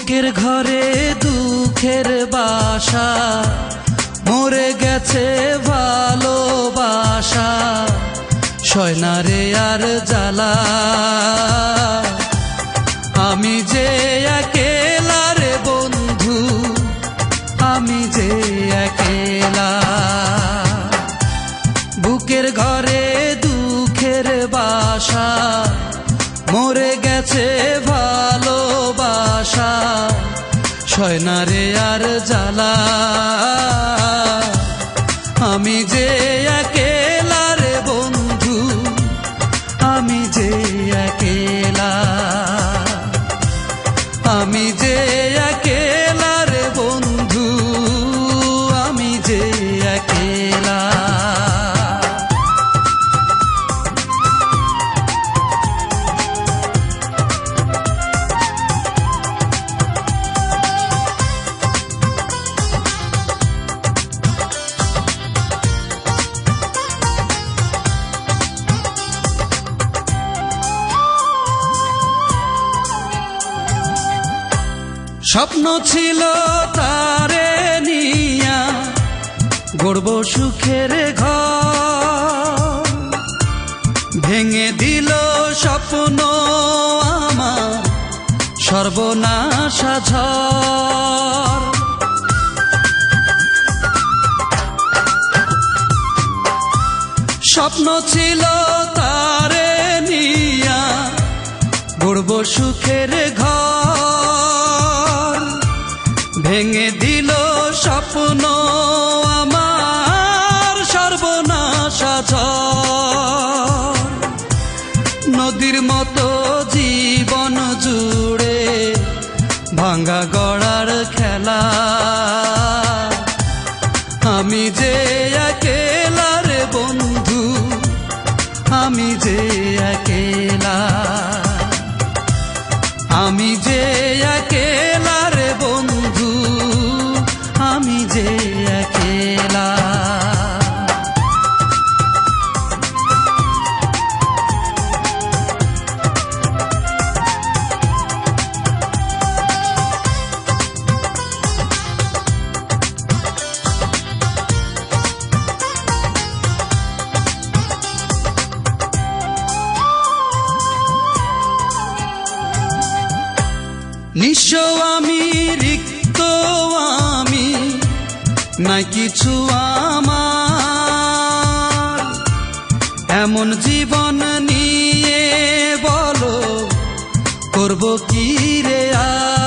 বুকের ঘরে দুঃখের বাসা, মরে গেছে ভালোবাসা, সয় না রে আর জ্বালা। আমি যে একেলা রে বন্ধু, আমি যে একেলা। বুকের ঘরে দুঃখের বাসা, মরে গেছে ভালোবাসা, সয় না রে আর জ্বালা। আমি যে একেলা রে বন্ধু, আমি যে একেলা। আমি যে একেলা রে বন্ধু, আমি যে একেলা। স্বপ্ন ছিল তারে নিয়া গড়ব সুখের ঘর, ভেঙে দিল স্বপ্ন আমার সর্বনাশা ঝড়। স্বপ্ন ছিল তারে নিয়া গড়ব সুখের ঘর, ভেঙে দিল স্বপ্ন আমার সর্বনাশা ঝড়। নদীর মতো জীবন জুড়ে ভাঙা গড়ার খেলা। আমি যে একেলা রে বন্ধু, আমি যে একেলা। আমি যে একেলা রে বন্ধু, আমি যে একেলা। নিঃস্ব আমি, রিক্ত আমি, নাই কিছু আমার। এমন জীবন নিয়ে বলো করব কি রে আর।